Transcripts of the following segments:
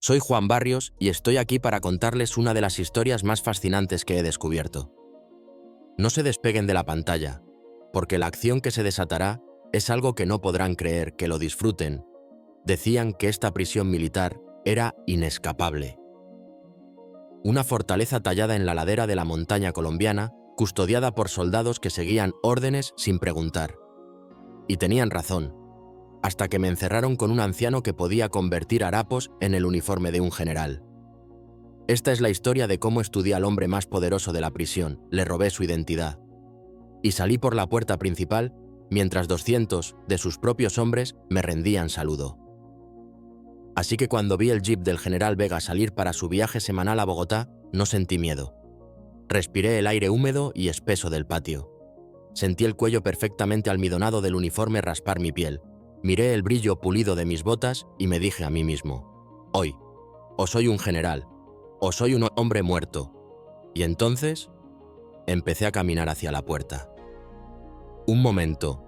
Soy Juan Barrios y estoy aquí para contarles una de las historias más fascinantes que he descubierto. No se despeguen de la pantalla, porque la acción que se desatará es algo que no podrán creer, que lo disfruten. Decían que esta prisión militar era inescapable. Una fortaleza tallada en la ladera de la montaña colombiana, custodiada por soldados que seguían órdenes sin preguntar. Y tenían razón, hasta que me encerraron con un anciano que podía convertir harapos en el uniforme de un general. Esta es la historia de cómo estudié al hombre más poderoso de la prisión, le robé su identidad. Y salí por la puerta principal, mientras 200 de sus propios hombres me rendían saludo. Así que cuando vi el jeep del general Vega salir para su viaje semanal a Bogotá, no sentí miedo. Respiré el aire húmedo y espeso del patio. Sentí el cuello perfectamente almidonado del uniforme raspar mi piel. Miré el brillo pulido de mis botas y me dije a mí mismo: hoy, o soy un general, o soy un hombre muerto. Y entonces, empecé a caminar hacia la puerta. Un momento.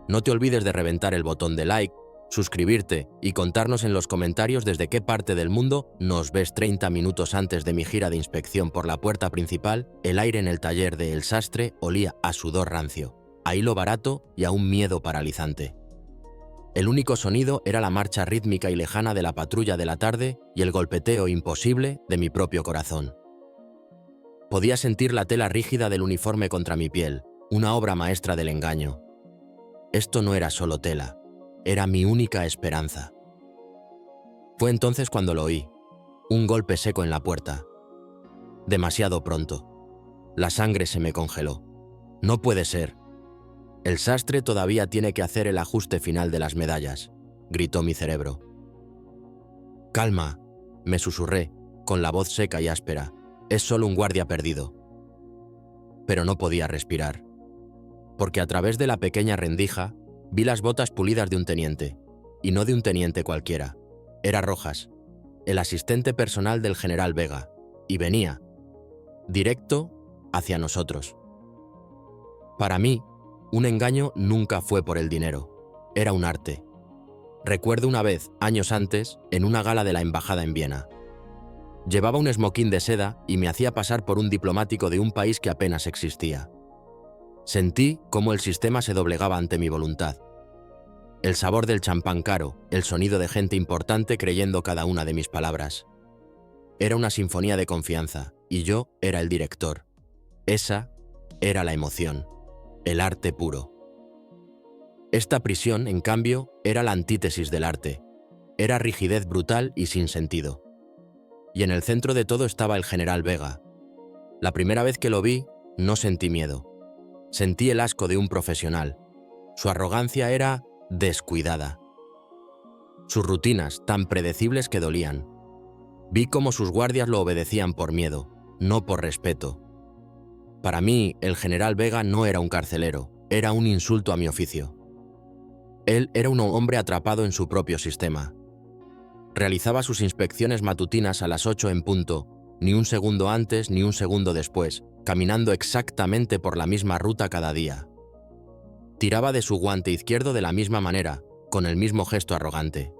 No te olvides de reventar el botón de like, suscribirte y contarnos en los comentarios desde qué parte del mundo nos ves. 30 minutos antes de mi gira de inspección por la puerta principal, el aire en el taller de El Sastre olía a sudor rancio, a hilo barato y a un miedo paralizante. El único sonido era la marcha rítmica y lejana de la patrulla de la tarde y el golpeteo imposible de mi propio corazón. Podía sentir la tela rígida del uniforme contra mi piel, una obra maestra del engaño. Esto no era solo tela, era mi única esperanza. Fue entonces cuando lo oí, un golpe seco en la puerta. Demasiado pronto. La sangre se me congeló. No puede ser. El sastre todavía tiene que hacer el ajuste final de las medallas, gritó mi cerebro. Calma, me susurré, con la voz seca y áspera. Es solo un guardia perdido. Pero no podía respirar, porque a través de la pequeña rendija vi las botas pulidas de un teniente, y no de un teniente cualquiera. Era Rojas, el asistente personal del general Vega, y venía, directo, hacia nosotros. Para mí, un engaño nunca fue por el dinero, era un arte. Recuerdo una vez, años antes, en una gala de la embajada en Viena. Llevaba un esmoquín de seda y me hacía pasar por un diplomático de un país que apenas existía. Sentí cómo el sistema se doblegaba ante mi voluntad. El sabor del champán caro, el sonido de gente importante creyendo cada una de mis palabras. Era una sinfonía de confianza, y yo era el director. Esa era la emoción, el arte puro. Esta prisión, en cambio, era la antítesis del arte. Era rigidez brutal y sin sentido. Y en el centro de todo estaba el general Vega. La primera vez que lo vi, no sentí miedo. Sentí el asco de un profesional. Su arrogancia era descuidada. Sus rutinas, tan predecibles que dolían. Vi cómo sus guardias lo obedecían por miedo, no por respeto. Para mí, el general Vega no era un carcelero, era un insulto a mi oficio. Él era un hombre atrapado en su propio sistema. Realizaba sus inspecciones matutinas a las 8 en punto, ni un segundo antes ni un segundo después, caminando exactamente por la misma ruta cada día. Tiraba de su guante izquierdo de la misma manera, con el mismo gesto arrogante.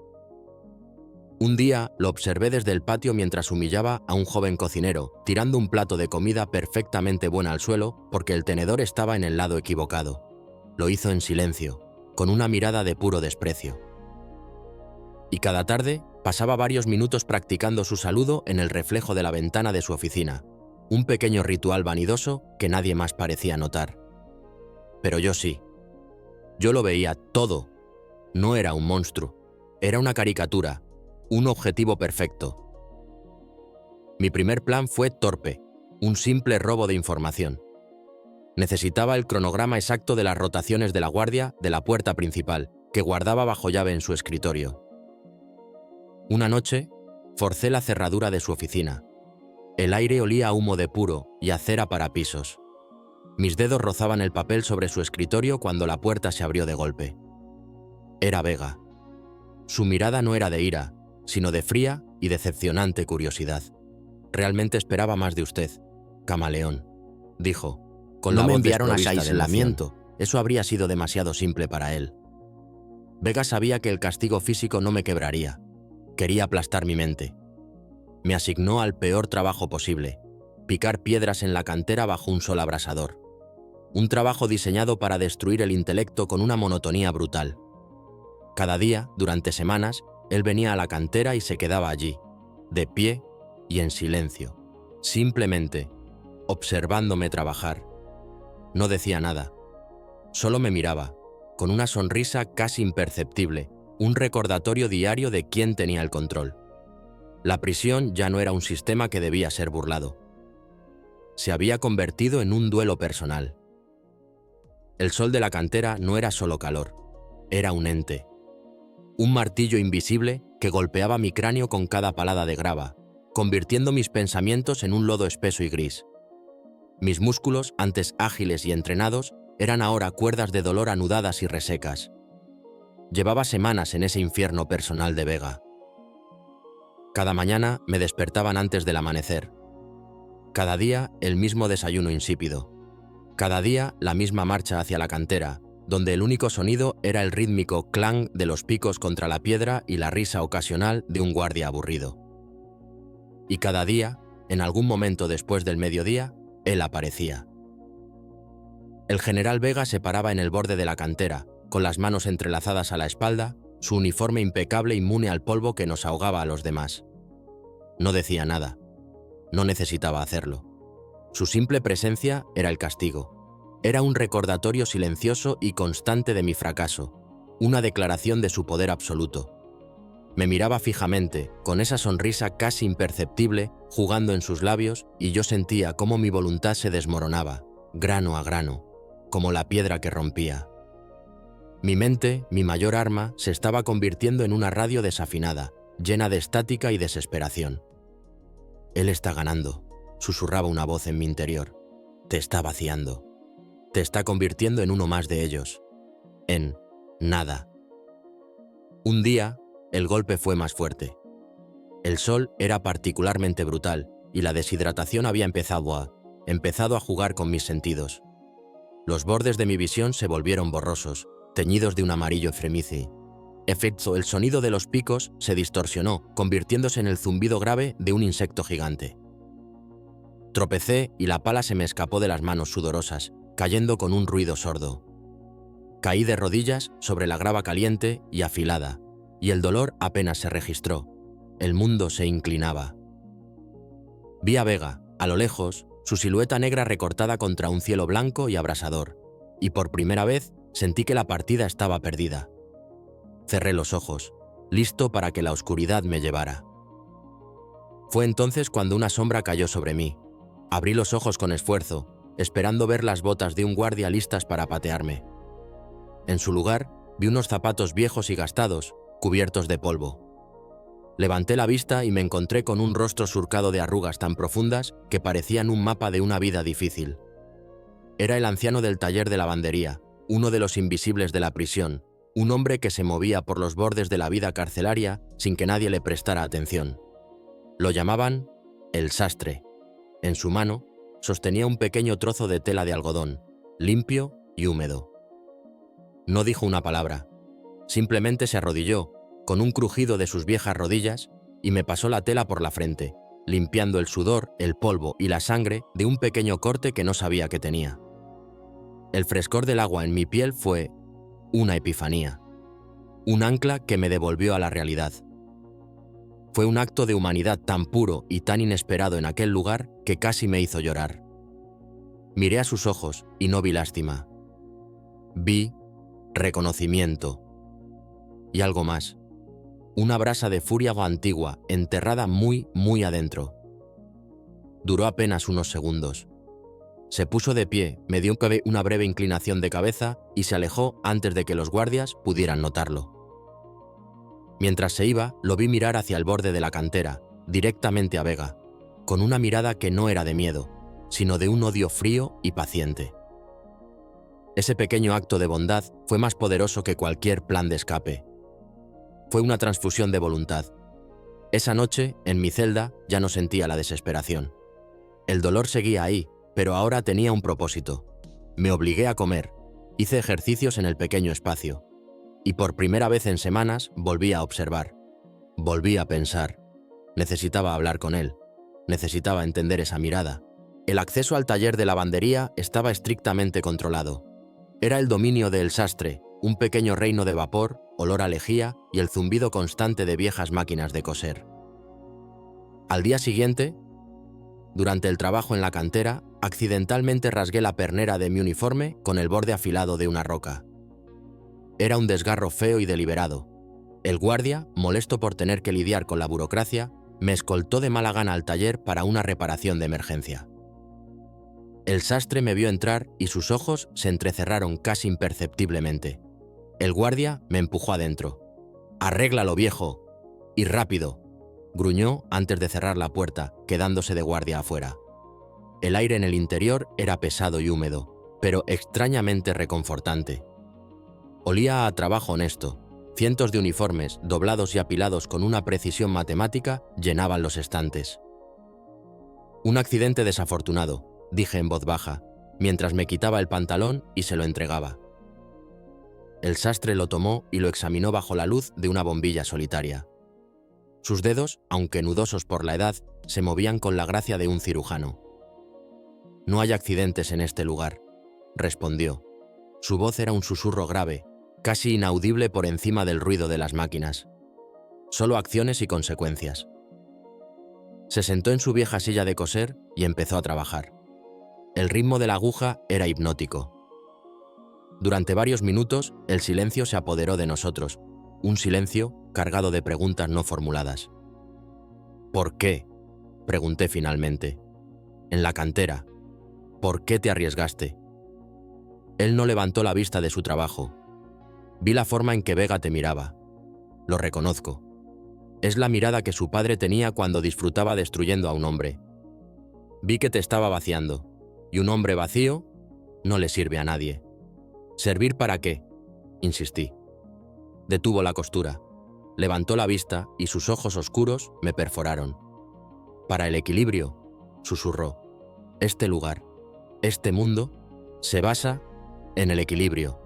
Un día lo observé desde el patio mientras humillaba a un joven cocinero, tirando un plato de comida perfectamente buena al suelo porque el tenedor estaba en el lado equivocado. Lo hizo en silencio, con una mirada de puro desprecio. Y cada tarde pasaba varios minutos practicando su saludo en el reflejo de la ventana de su oficina, un pequeño ritual vanidoso que nadie más parecía notar. Pero yo sí. Yo lo veía todo. No era un monstruo, era una caricatura, un objetivo perfecto. Mi primer plan fue torpe, un simple robo de información. Necesitaba el cronograma exacto de las rotaciones de la guardia de la puerta principal, que guardaba bajo llave en su escritorio. Una noche, forcé la cerradura de su oficina. El aire olía a humo de puro y a cera para pisos. Mis dedos rozaban el papel sobre su escritorio cuando la puerta se abrió de golpe. Era Vega. Su mirada no era de ira, sino de fría y decepcionante curiosidad. Realmente esperaba más de usted, camaleón, dijo, con la voz desprovista de aislamiento. Eso habría sido demasiado simple para él. Vega sabía que el castigo físico no me quebraría. Quería aplastar mi mente. Me asignó al peor trabajo posible: picar piedras en la cantera bajo un sol abrasador. Un trabajo diseñado para destruir el intelecto con una monotonía brutal. Cada día, durante semanas, él venía a la cantera y se quedaba allí, de pie y en silencio, simplemente observándome trabajar. No decía nada, solo me miraba, con una sonrisa casi imperceptible, un recordatorio diario de quién tenía el control. La prisión ya no era un sistema que debía ser burlado. Se había convertido en un duelo personal. El sol de la cantera no era solo calor, era un ente. Un martillo invisible que golpeaba mi cráneo con cada palada de grava, convirtiendo mis pensamientos en un lodo espeso y gris. Mis músculos, antes ágiles y entrenados, eran ahora cuerdas de dolor anudadas y resecas. Llevaba semanas en ese infierno personal de Vega. Cada mañana me despertaban antes del amanecer. Cada día el mismo desayuno insípido. Cada día la misma marcha hacia la cantera, donde el único sonido era el rítmico clang de los picos contra la piedra y la risa ocasional de un guardia aburrido. Y cada día, en algún momento después del mediodía, él aparecía. El general Vega se paraba en el borde de la cantera, con las manos entrelazadas a la espalda, su uniforme impecable inmune al polvo que nos ahogaba a los demás. No decía nada. No necesitaba hacerlo. Su simple presencia era el castigo. Era un recordatorio silencioso y constante de mi fracaso, una declaración de su poder absoluto. Me miraba fijamente, con esa sonrisa casi imperceptible, jugando en sus labios, y yo sentía cómo mi voluntad se desmoronaba, grano a grano, como la piedra que rompía. Mi mente, mi mayor arma, se estaba convirtiendo en una radio desafinada, llena de estática y desesperación. «Él está ganando», susurraba una voz en mi interior. «Te está vaciando. Te está convirtiendo en uno más de ellos. En nada». Un día, el golpe fue más fuerte. El sol era particularmente brutal y la deshidratación había empezado a jugar con mis sentidos. Los bordes de mi visión se volvieron borrosos, teñidos de un amarillo efremíci. El sonido de los picos se distorsionó, convirtiéndose en el zumbido grave de un insecto gigante. Tropecé y la pala se me escapó de las manos sudorosas, cayendo con un ruido sordo. Caí de rodillas sobre la grava caliente y afilada, y el dolor apenas se registró. El mundo se inclinaba. Vi a Vega, a lo lejos, su silueta negra recortada contra un cielo blanco y abrasador, y por primera vez sentí que la partida estaba perdida. Cerré los ojos, listo para que la oscuridad me llevara. Fue entonces cuando una sombra cayó sobre mí. Abrí los ojos con esfuerzo, esperando ver las botas de un guardia listas para patearme. En su lugar, vi unos zapatos viejos y gastados, cubiertos de polvo. Levanté la vista y me encontré con un rostro surcado de arrugas tan profundas que parecían un mapa de una vida difícil. Era el anciano del taller de lavandería, uno de los invisibles de la prisión, un hombre que se movía por los bordes de la vida carcelaria sin que nadie le prestara atención. Lo llamaban el sastre. En su mano sostenía un pequeño trozo de tela de algodón, limpio y húmedo. No dijo una palabra, simplemente se arrodilló, con un crujido de sus viejas rodillas, y me pasó la tela por la frente, limpiando el sudor, el polvo y la sangre de un pequeño corte que no sabía que tenía. El frescor del agua en mi piel fue una epifanía, un ancla que me devolvió a la realidad. Fue un acto de humanidad tan puro y tan inesperado en aquel lugar que casi me hizo llorar. Miré a sus ojos y no vi lástima. Vi reconocimiento. Y algo más. Una brasa de furia antigua, enterrada muy, muy adentro. Duró apenas unos segundos. Se puso de pie, me dio una breve inclinación de cabeza y se alejó antes de que los guardias pudieran notarlo. Mientras se iba, lo vi mirar hacia el borde de la cantera, directamente a Vega, con una mirada que no era de miedo, sino de un odio frío y paciente. Ese pequeño acto de bondad fue más poderoso que cualquier plan de escape. Fue una transfusión de voluntad. Esa noche, en mi celda, ya no sentía la desesperación. El dolor seguía ahí, pero ahora tenía un propósito. Me obligué a comer, hice ejercicios en el pequeño espacio, y por primera vez en semanas volví a observar, volví a pensar. Necesitaba hablar con él. Necesitaba entender esa mirada. El acceso al taller de lavandería estaba estrictamente controlado. Era el dominio del sastre, un pequeño reino de vapor, olor a lejía y el zumbido constante de viejas máquinas de coser. Al día siguiente, durante el trabajo en la cantera, accidentalmente rasgué la pernera de mi uniforme con el borde afilado de una roca. Era un desgarro feo y deliberado. El guardia, molesto por tener que lidiar con la burocracia, me escoltó de mala gana al taller para una reparación de emergencia. El sastre me vio entrar y sus ojos se entrecerraron casi imperceptiblemente. El guardia me empujó adentro. «¡Arréglalo, viejo! ¡Y rápido!», gruñó antes de cerrar la puerta, quedándose de guardia afuera. El aire en el interior era pesado y húmedo, pero extrañamente reconfortante. Olía a trabajo honesto. Cientos de uniformes, doblados y apilados con una precisión matemática, llenaban los estantes. «Un accidente desafortunado», dije en voz baja, mientras me quitaba el pantalón y se lo entregaba. El sastre lo tomó y lo examinó bajo la luz de una bombilla solitaria. Sus dedos, aunque nudosos por la edad, se movían con la gracia de un cirujano. «No hay accidentes en este lugar», respondió. Su voz era un susurro grave, casi inaudible por encima del ruido de las máquinas. «Solo acciones y consecuencias». Se sentó en su vieja silla de coser y empezó a trabajar. El ritmo de la aguja era hipnótico. Durante varios minutos, el silencio se apoderó de nosotros, un silencio cargado de preguntas no formuladas. «¿Por qué?», pregunté finalmente. «En la cantera. ¿Por qué te arriesgaste?». Él no levantó la vista de su trabajo. «Vi la forma en que Vega te miraba. Lo reconozco. Es la mirada que su padre tenía cuando disfrutaba destruyendo a un hombre. Vi que te estaba vaciando, y un hombre vacío no le sirve a nadie». «¿Servir para qué?», insistí. Detuvo la costura, levantó la vista y sus ojos oscuros me perforaron. «Para el equilibrio», susurró. «Este lugar, este mundo, se basa en el equilibrio.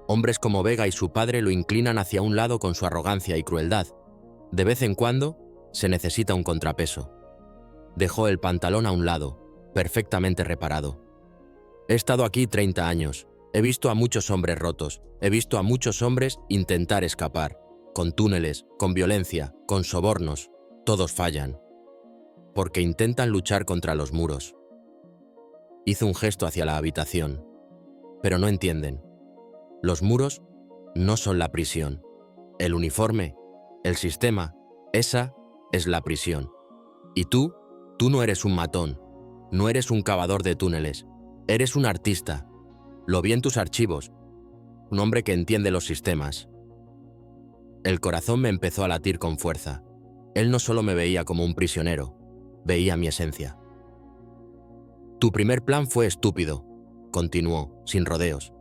Hombres como Vega y su padre lo inclinan hacia un lado con su arrogancia y crueldad. De vez en cuando, se necesita un contrapeso». Dejó el pantalón a un lado, perfectamente reparado. «He estado aquí 30 años. He visto a muchos hombres rotos. He visto a muchos hombres intentar escapar. Con túneles, con violencia, con sobornos. Todos fallan. Porque intentan luchar contra los muros». Hizo un gesto hacia la habitación. «Pero no entienden. Los muros no son la prisión. El uniforme, el sistema, esa es la prisión. Y tú no eres un matón. No eres un cavador de túneles. Eres un artista. Lo vi en tus archivos. Un hombre que entiende los sistemas». El corazón me empezó a latir con fuerza. Él no solo me veía como un prisionero, veía mi esencia. «Tu primer plan fue estúpido», continuó, sin rodeos.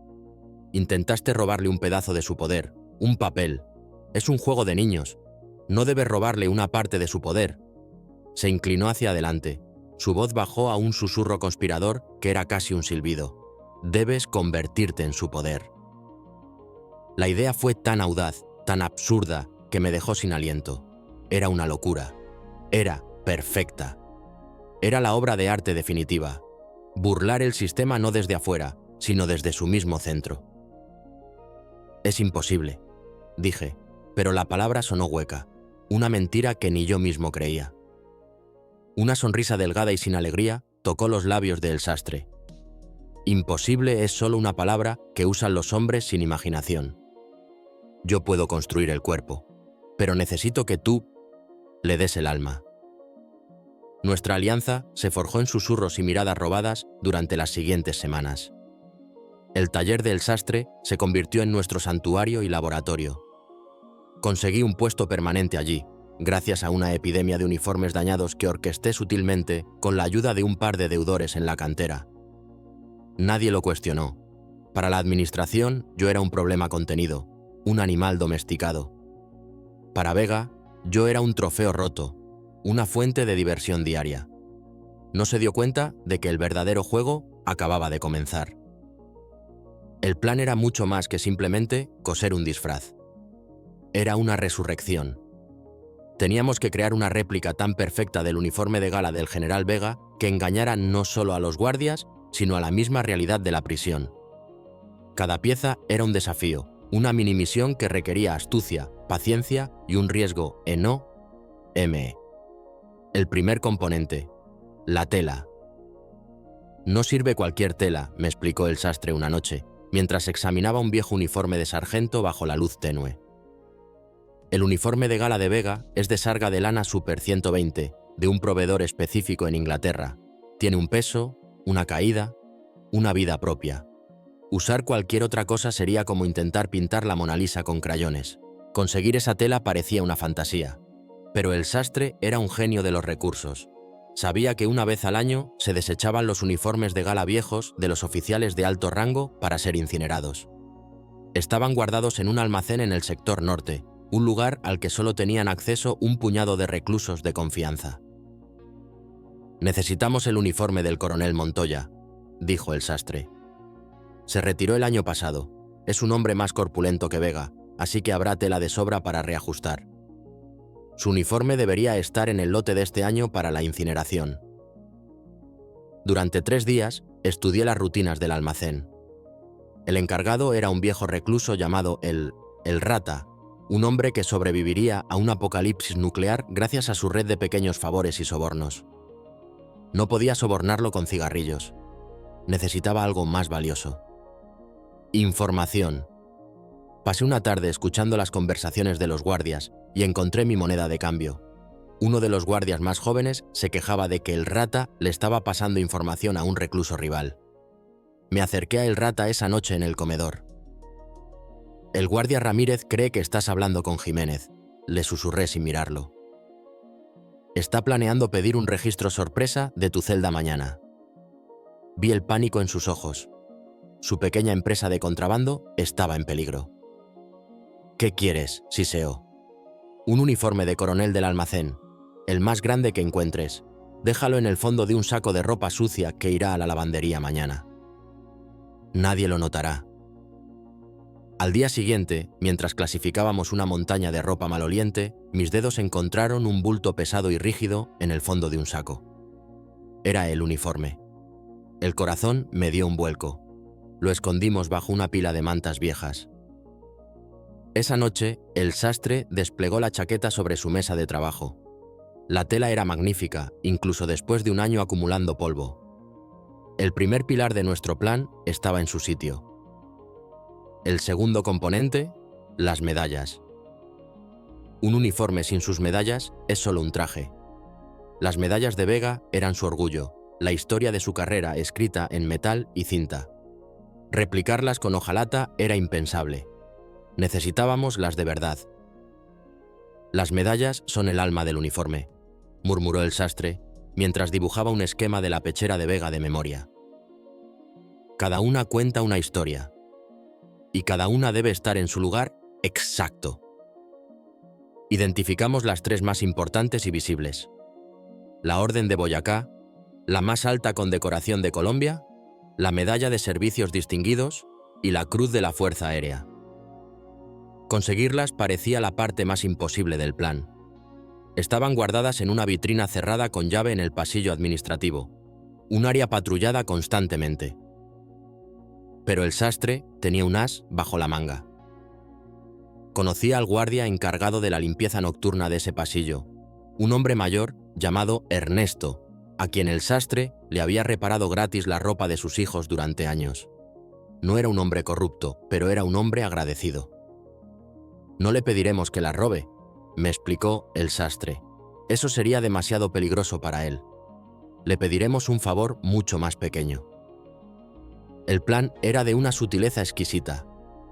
«Intentaste robarle un pedazo de su poder, un papel. Es un juego de niños. No debes robarle una parte de su poder». Se inclinó hacia adelante. Su voz bajó a un susurro conspirador que era casi un silbido. «Debes convertirte en su poder». La idea fue tan audaz, tan absurda, que me dejó sin aliento. Era una locura. Era perfecta. Era la obra de arte definitiva. Burlar el sistema no desde afuera, sino desde su mismo centro. «Es imposible», dije, pero la palabra sonó hueca, una mentira que ni yo mismo creía. Una sonrisa delgada y sin alegría tocó los labios del sastre. «Imposible es solo una palabra que usan los hombres sin imaginación. Yo puedo construir el cuerpo, pero necesito que tú le des el alma». Nuestra alianza se forjó en susurros y miradas robadas durante las siguientes semanas. El taller del sastre se convirtió en nuestro santuario y laboratorio. Conseguí un puesto permanente allí, gracias a una epidemia de uniformes dañados que orquesté sutilmente con la ayuda de un par de deudores en la cantera. Nadie lo cuestionó. Para la administración, yo era un problema contenido, un animal domesticado. Para Vega, yo era un trofeo roto, una fuente de diversión diaria. No se dio cuenta de que el verdadero juego acababa de comenzar. El plan era mucho más que simplemente coser un disfraz. Era una resurrección. Teníamos que crear una réplica tan perfecta del uniforme de gala del general Vega que engañara no solo a los guardias, sino a la misma realidad de la prisión. Cada pieza era un desafío, una mini misión que requería astucia, paciencia y un riesgo enorme. El primer componente, la tela. No sirve cualquier tela, me explicó el sastre una noche, mientras examinaba un viejo uniforme de sargento bajo la luz tenue. El uniforme de gala de Vega es de sarga de lana Super 120, de un proveedor específico en Inglaterra. Tiene un peso, una caída, una vida propia. Usar cualquier otra cosa sería como intentar pintar la Mona Lisa con crayones. Conseguir esa tela parecía una fantasía. Pero el sastre era un genio de los recursos. Sabía que una vez al año se desechaban los uniformes de gala viejos de los oficiales de alto rango para ser incinerados. Estaban guardados en un almacén en el sector norte, un lugar al que solo tenían acceso un puñado de reclusos de confianza. «Necesitamos el uniforme del coronel Montoya», dijo el sastre. «Se retiró el año pasado. Es un hombre más corpulento que Vega, así que habrá tela de sobra para reajustar. Su uniforme debería estar en el lote de este año para la incineración». Durante 3 días estudié las rutinas del almacén. El encargado era un viejo recluso llamado el Rata, un hombre que sobreviviría a un apocalipsis nuclear gracias a su red de pequeños favores y sobornos. No podía sobornarlo con cigarrillos. Necesitaba algo más valioso. Información. Pasé una tarde escuchando las conversaciones de los guardias y encontré mi moneda de cambio. Uno de los guardias más jóvenes se quejaba de que el Rata le estaba pasando información a un recluso rival. Me acerqué a el Rata esa noche en el comedor. «El guardia Ramírez cree que estás hablando con Jiménez», le susurré sin mirarlo. «Está planeando pedir un registro sorpresa de tu celda mañana». Vi el pánico en sus ojos. Su pequeña empresa de contrabando estaba en peligro. «¿Qué quieres?», siseó. «Un uniforme de coronel del almacén, el más grande que encuentres. Déjalo en el fondo de un saco de ropa sucia que irá a la lavandería mañana. Nadie lo notará». Al día siguiente, mientras clasificábamos una montaña de ropa maloliente, mis dedos encontraron un bulto pesado y rígido en el fondo de un saco. Era el uniforme. El corazón me dio un vuelco. Lo escondimos bajo una pila de mantas viejas. Esa noche, el sastre desplegó la chaqueta sobre su mesa de trabajo. La tela era magnífica, incluso después de un año acumulando polvo. El primer pilar de nuestro plan estaba en su sitio. El segundo componente, las medallas. Un uniforme sin sus medallas es solo un traje. Las medallas de Vega eran su orgullo, la historia de su carrera escrita en metal y cinta. Replicarlas con hojalata era impensable. Necesitábamos las de verdad. «Las medallas son el alma del uniforme», murmuró el sastre, mientras dibujaba un esquema de la pechera de Vega de memoria. «Cada una cuenta una historia. Y cada una debe estar en su lugar exacto». Identificamos las 3 más importantes y visibles. La Orden de Boyacá, la más alta condecoración de Colombia, la Medalla de Servicios Distinguidos y la Cruz de la Fuerza Aérea. Conseguirlas parecía la parte más imposible del plan. Estaban guardadas en una vitrina cerrada con llave en el pasillo administrativo, un área patrullada constantemente. Pero el sastre tenía un as bajo la manga. Conocía al guardia encargado de la limpieza nocturna de ese pasillo, un hombre mayor llamado Ernesto, a quien el sastre le había reparado gratis la ropa de sus hijos durante años. No era un hombre corrupto, pero era un hombre agradecido. «No le pediremos que la robe», me explicó el sastre. «Eso sería demasiado peligroso para él. Le pediremos un favor mucho más pequeño». El plan era de una sutileza exquisita.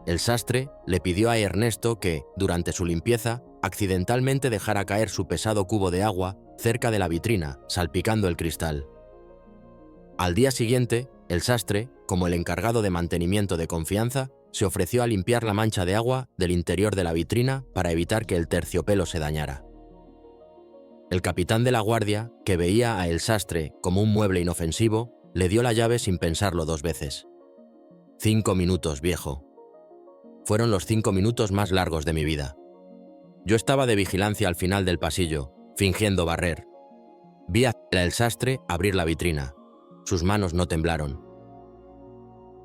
El sastre le pidió a Ernesto que, durante su limpieza, accidentalmente dejara caer su pesado cubo de agua cerca de la vitrina, salpicando el cristal. Al día siguiente, el sastre, como el encargado de mantenimiento de confianza, se ofreció a limpiar la mancha de agua del interior de la vitrina para evitar que el terciopelo se dañara. El capitán de la guardia, que veía a el sastre como un mueble inofensivo, le dio la llave sin pensarlo 2 veces. 5 minutos, viejo. Fueron los 5 minutos más largos de mi vida. Yo estaba de vigilancia al final del pasillo, fingiendo barrer. Vi a el sastre abrir la vitrina. Sus manos no temblaron.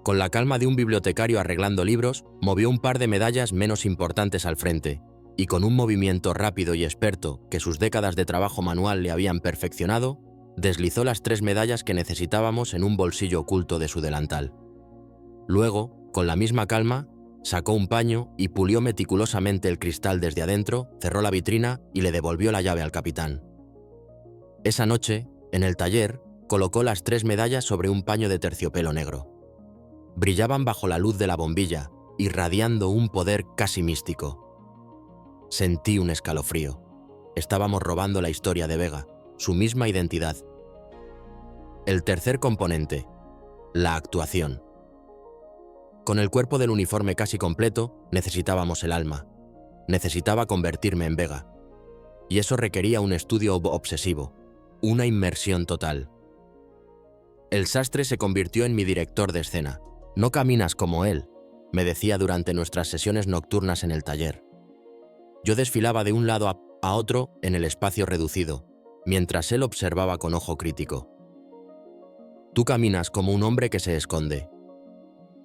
Con la calma de un bibliotecario arreglando libros, movió un par de medallas menos importantes al frente, y con un movimiento rápido y experto que sus décadas de trabajo manual le habían perfeccionado, deslizó las 3 medallas que necesitábamos en un bolsillo oculto de su delantal. Luego, con la misma calma, sacó un paño y pulió meticulosamente el cristal desde adentro, cerró la vitrina y le devolvió la llave al capitán. Esa noche, en el taller, colocó las 3 medallas sobre un paño de terciopelo negro. Brillaban bajo la luz de la bombilla, irradiando un poder casi místico. Sentí un escalofrío. Estábamos robando la historia de Vega, su misma identidad. El tercer componente, la actuación. Con el cuerpo del uniforme casi completo, necesitábamos el alma. Necesitaba convertirme en Vega. Y eso requería un estudio obsesivo, una inmersión total. El sastre se convirtió en mi director de escena. No caminas como él, me decía durante nuestras sesiones nocturnas en el taller. Yo desfilaba de un lado a otro en el espacio reducido, mientras él observaba con ojo crítico. Tú caminas como un hombre que se esconde.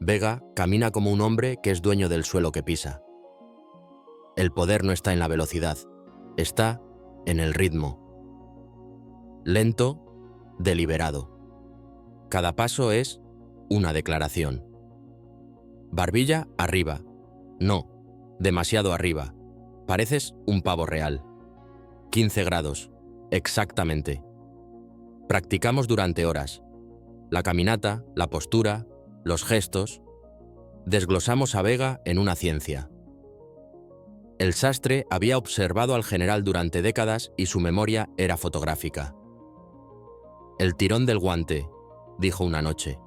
Vega camina como un hombre que es dueño del suelo que pisa. El poder no está en la velocidad, está en el ritmo. Lento, deliberado. Cada paso es una declaración. Barbilla arriba. No, demasiado arriba. Pareces un pavo real. 15 grados, exactamente. Practicamos durante horas. La caminata, la postura, los gestos. Desglosamos a Vega en una ciencia. El sastre había observado al general durante décadas y su memoria era fotográfica. El tirón del guante, dijo una noche.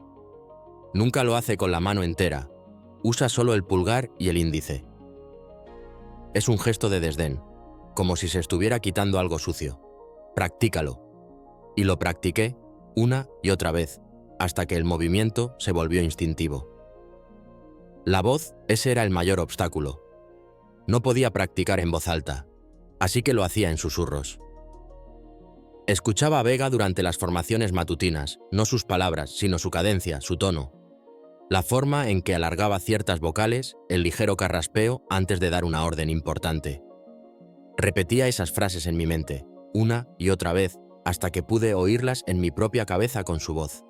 Nunca lo hace con la mano entera, usa solo el pulgar y el índice. Es un gesto de desdén, como si se estuviera quitando algo sucio. Practícalo. Y lo practiqué una y otra vez, hasta que el movimiento se volvió instintivo. La voz, ese era el mayor obstáculo. No podía practicar en voz alta, así que lo hacía en susurros. Escuchaba a Vega durante las formaciones matutinas, no sus palabras, sino su cadencia, su tono. La forma en que alargaba ciertas vocales, el ligero carraspeo antes de dar una orden importante. Repetía esas frases en mi mente, una y otra vez, hasta que pude oírlas en mi propia cabeza con su voz.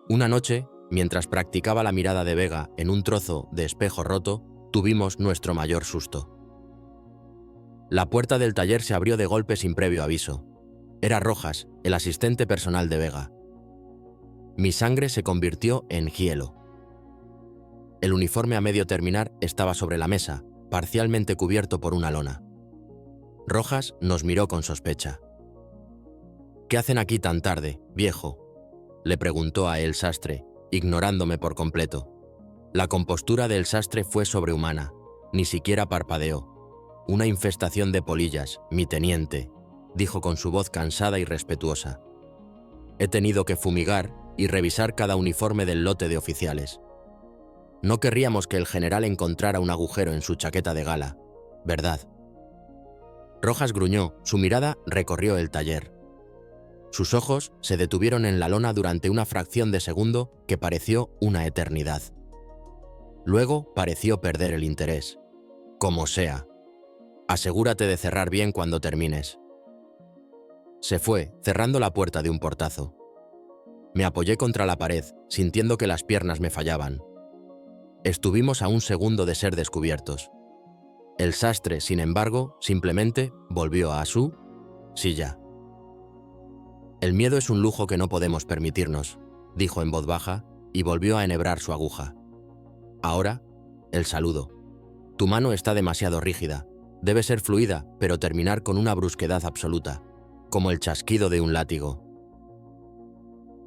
Una noche, mientras practicaba la mirada de Vega en un trozo de espejo roto, tuvimos nuestro mayor susto. La puerta del taller se abrió de golpe sin previo aviso. Era Rojas, el asistente personal de Vega. Mi sangre se convirtió en hielo. El uniforme a medio terminar estaba sobre la mesa, parcialmente cubierto por una lona. Rojas nos miró con sospecha. «¿Qué hacen aquí tan tarde, viejo?», le preguntó a el sastre, ignorándome por completo. La compostura del sastre fue sobrehumana, ni siquiera parpadeó. «Una infestación de polillas, mi teniente», dijo con su voz cansada y respetuosa. «He tenido que fumigar y revisar cada uniforme del lote de oficiales. No querríamos que el general encontrara un agujero en su chaqueta de gala, ¿verdad?». Rojas gruñó, su mirada recorrió el taller. Sus ojos se detuvieron en la lona durante una fracción de segundo que pareció una eternidad. Luego pareció perder el interés. «Como sea. Asegúrate de cerrar bien cuando termines». Se fue, cerrando la puerta de un portazo. Me apoyé contra la pared, sintiendo que las piernas me fallaban. Estuvimos a un segundo de ser descubiertos. El sastre, sin embargo, simplemente volvió a su silla. «El miedo es un lujo que no podemos permitirnos», dijo en voz baja y volvió a enhebrar su aguja. «Ahora, el saludo. Tu mano está demasiado rígida. Debe ser fluida, pero terminar con una brusquedad absoluta, como el chasquido de un látigo».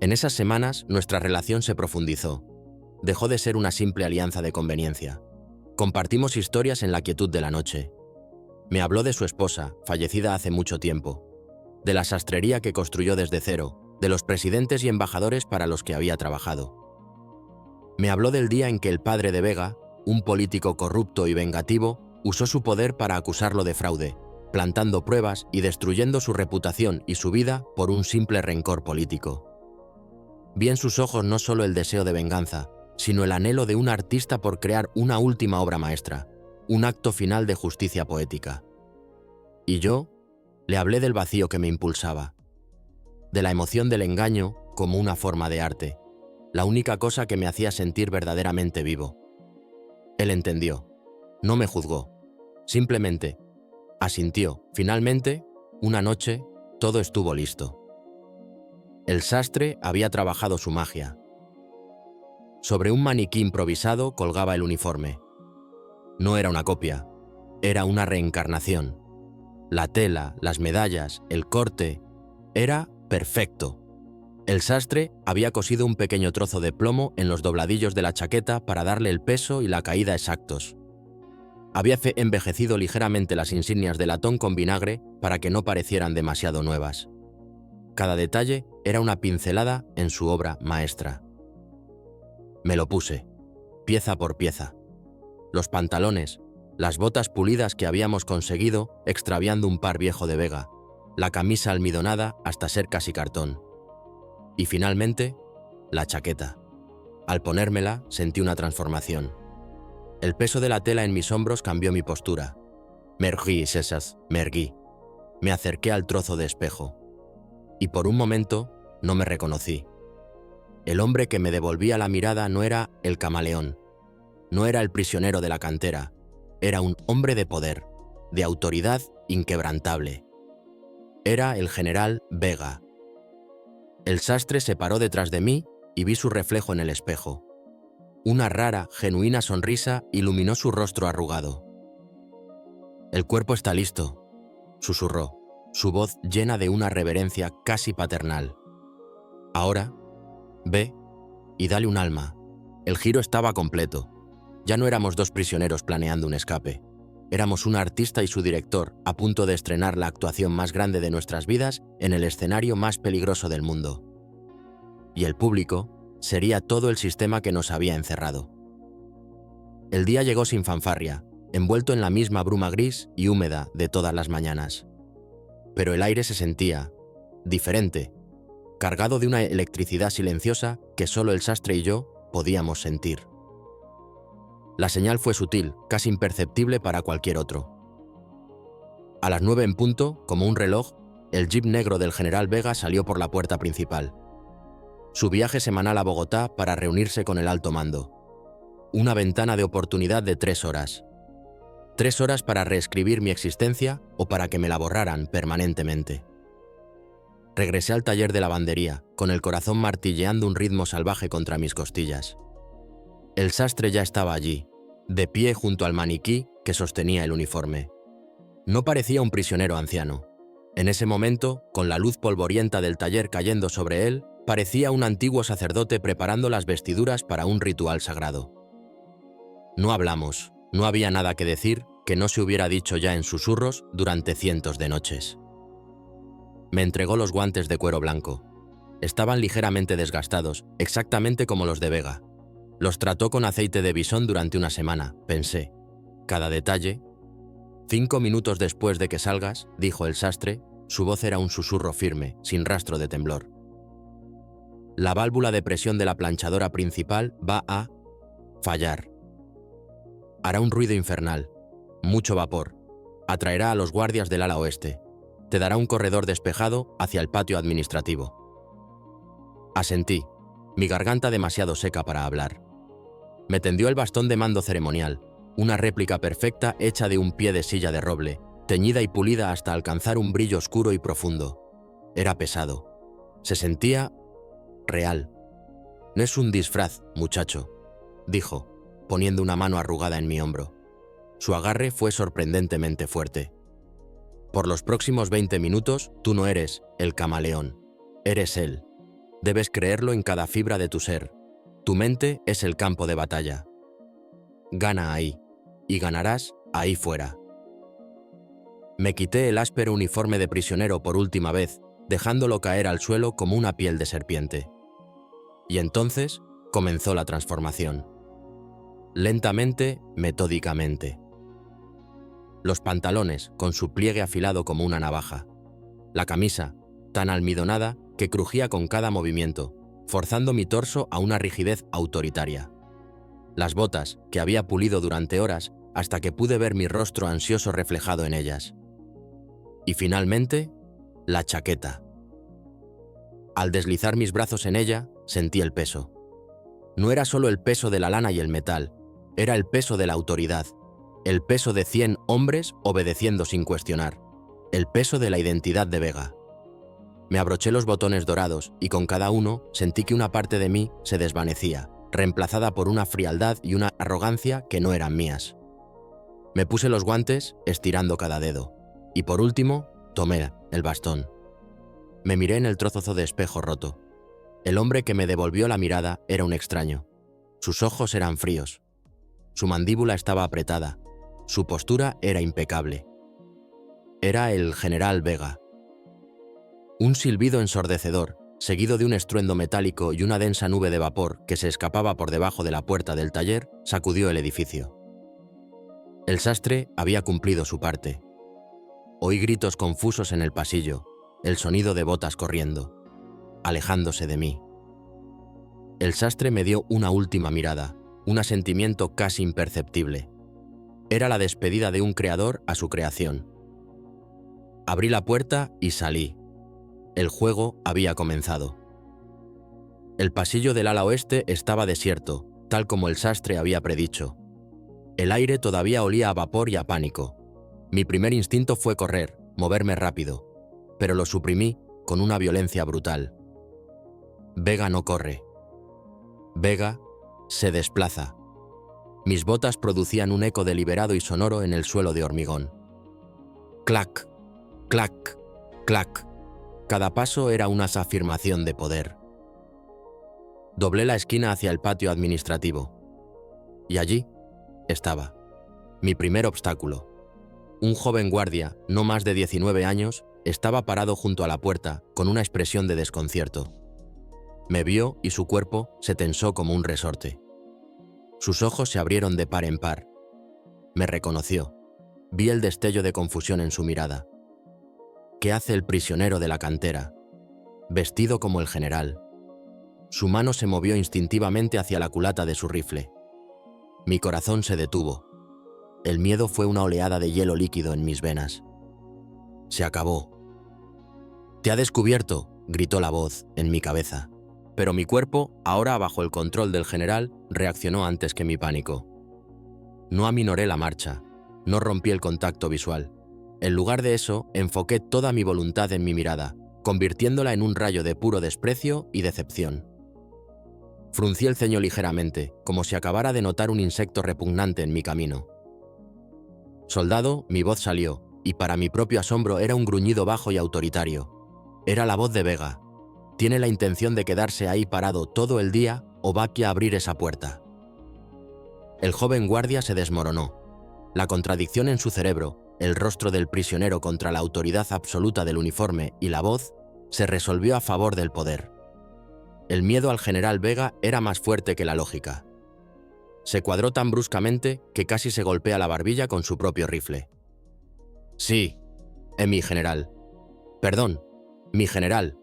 En esas semanas, nuestra relación se profundizó. Dejó de ser una simple alianza de conveniencia. Compartimos historias en la quietud de la noche. Me habló de su esposa, fallecida hace mucho tiempo, de la sastrería que construyó desde cero, de los presidentes y embajadores para los que había trabajado. Me habló del día en que el padre de Vega, un político corrupto y vengativo, Usó su poder para acusarlo de fraude, plantando pruebas y destruyendo su reputación y su vida por un simple rencor político. Vi en sus ojos no solo el deseo de venganza, sino el anhelo de un artista por crear una última obra maestra, un acto final de justicia poética. Y yo le hablé del vacío que me impulsaba, de la emoción del engaño como una forma de arte, la única cosa que me hacía sentir verdaderamente vivo. Él entendió, no me juzgó, simplemente asintió. Finalmente, una noche, todo estuvo listo. El sastre había trabajado su magia. Sobre un maniquí improvisado colgaba el uniforme. No era una copia, era una reencarnación. La tela, las medallas, el corte, era perfecto. El sastre había cosido un pequeño trozo de plomo en los dobladillos de la chaqueta para darle el peso y la caída exactos. Había envejecido ligeramente las insignias de latón con vinagre para que no parecieran demasiado nuevas. Cada detalle era una pincelada en su obra maestra. Me lo puse, pieza por pieza. Los pantalones, las botas pulidas que habíamos conseguido extraviando un par viejo de Vega, la camisa almidonada hasta ser casi cartón. Y finalmente, la chaqueta. Al ponérmela, sentí una transformación. El peso de la tela en mis hombros cambió mi postura. Mergí, César, mergí. Me acerqué al trozo de espejo. Y por un momento no me reconocí. El hombre que me devolvía la mirada no era el camaleón, no era el prisionero de la cantera, era un hombre de poder, de autoridad inquebrantable. Era el general Vega. El sastre se paró detrás de mí y vi su reflejo en el espejo. Una rara, genuina sonrisa iluminó su rostro arrugado. «El cuerpo está listo», susurró, su voz llena de una reverencia casi paternal. «Ahora, ve y dale un alma». El giro estaba completo. Ya no éramos dos prisioneros planeando un escape. Éramos un artista y su director a punto de estrenar la actuación más grande de nuestras vidas en el escenario más peligroso del mundo. Y el público sería todo el sistema que nos había encerrado. El día llegó sin fanfarria, envuelto en la misma bruma gris y húmeda de todas las mañanas. Pero el aire se sentía diferente, cargado de una electricidad silenciosa que solo el sastre y yo podíamos sentir. La señal fue sutil, casi imperceptible para cualquier otro. A las 9 en punto, como un reloj, el jeep negro del general Vega salió por la puerta principal. Su viaje semanal a Bogotá para reunirse con el alto mando. Una ventana de oportunidad de 3 horas. 3 horas para reescribir mi existencia o para que me la borraran permanentemente. Regresé al taller de lavandería, con el corazón martilleando un ritmo salvaje contra mis costillas. El sastre ya estaba allí, de pie junto al maniquí que sostenía el uniforme. No parecía un prisionero anciano. En ese momento, con la luz polvorienta del taller cayendo sobre él, parecía un antiguo sacerdote preparando las vestiduras para un ritual sagrado. No hablamos, no había nada que decir que no se hubiera dicho ya en susurros durante cientos de noches. Me entregó los guantes de cuero blanco. Estaban ligeramente desgastados, exactamente como los de Vega. Los trató con aceite de bisón durante una semana, pensé. Cada detalle. 5 minutos después de que salgas, dijo el sastre, su voz era un susurro firme, sin rastro de temblor. La válvula de presión de la planchadora principal va a fallar. Hará un ruido infernal, mucho vapor. Atraerá a los guardias del ala oeste. Te dará un corredor despejado hacia el patio administrativo. Asentí, mi garganta demasiado seca para hablar. Me tendió el bastón de mando ceremonial, una réplica perfecta hecha de un pie de silla de roble, teñida y pulida hasta alcanzar un brillo oscuro y profundo. Era pesado. Se sentía real. «No es un disfraz, muchacho», dijo, poniendo una mano arrugada en mi hombro. Su agarre fue sorprendentemente fuerte. «Por los próximos 20 minutos, tú no eres el camaleón. Eres él. Debes creerlo en cada fibra de tu ser. Tu mente es el campo de batalla. Gana ahí, y ganarás ahí fuera». Me quité el áspero uniforme de prisionero por última vez, dejándolo caer al suelo como una piel de serpiente. Y entonces comenzó la transformación. Lentamente, metódicamente. Los pantalones, con su pliegue afilado como una navaja. La camisa, tan almidonada que crujía con cada movimiento, forzando mi torso a una rigidez autoritaria. Las botas, que había pulido durante horas hasta que pude ver mi rostro ansioso reflejado en ellas. Y finalmente, la chaqueta. Al deslizar mis brazos en ella, sentí el peso. No era solo el peso de la lana y el metal, era el peso de la autoridad, el peso de 100 hombres obedeciendo sin cuestionar, el peso de la identidad de Vega. Me abroché los botones dorados y con cada uno sentí que una parte de mí se desvanecía, reemplazada por una frialdad y una arrogancia que no eran mías. Me puse los guantes, estirando cada dedo, y por último, tomé el bastón. Me miré en el trozo de espejo roto. El hombre que me devolvió la mirada era un extraño. Sus ojos eran fríos. Su mandíbula estaba apretada. Su postura era impecable. Era el general Vega. Un silbido ensordecedor, seguido de un estruendo metálico y una densa nube de vapor que se escapaba por debajo de la puerta del taller, sacudió el edificio. El sastre había cumplido su parte. Oí gritos confusos en el pasillo, el sonido de botas corriendo, alejándose de mí. El sastre me dio una última mirada, un asentimiento casi imperceptible. Era la despedida de un creador a su creación. Abrí la puerta y salí. El juego había comenzado. El pasillo del ala oeste estaba desierto, tal como el sastre había predicho. El aire todavía olía a vapor y a pánico. Mi primer instinto fue correr, moverme rápido, pero lo suprimí con una violencia brutal. Vega no corre. Vega se desplaza. Mis botas producían un eco deliberado y sonoro en el suelo de hormigón. Clac, clac, clac. Cada paso era una afirmación de poder. Doblé la esquina hacia el patio administrativo. Y allí estaba, mi primer obstáculo. Un joven guardia, no más de 19 años, estaba parado junto a la puerta con una expresión de desconcierto. Me vio y su cuerpo se tensó como un resorte. Sus ojos se abrieron de par en par. Me reconoció. Vi el destello de confusión en su mirada. ¿Qué hace el prisionero de la cantera? Vestido como el general. Su mano se movió instintivamente hacia la culata de su rifle. Mi corazón se detuvo. El miedo fue una oleada de hielo líquido en mis venas. Se acabó. «¡Te ha descubierto!», gritó la voz en mi cabeza. Pero mi cuerpo, ahora bajo el control del general, reaccionó antes que mi pánico. No aminoré la marcha, no rompí el contacto visual. En lugar de eso, enfoqué toda mi voluntad en mi mirada, convirtiéndola en un rayo de puro desprecio y decepción. Fruncí el ceño ligeramente, como si acabara de notar un insecto repugnante en mi camino. «Soldado», mi voz salió, y para mi propio asombro era un gruñido bajo y autoritario. Era la voz de Vega. ¿Tiene la intención de quedarse ahí parado todo el día o va aquí a abrir esa puerta? El joven guardia se desmoronó. La contradicción en su cerebro, el rostro del prisionero contra la autoridad absoluta del uniforme y la voz, se resolvió a favor del poder. El miedo al general Vega era más fuerte que la lógica. Se cuadró tan bruscamente que casi se golpea la barbilla con su propio rifle. «Sí, mi general. Perdón, mi general»,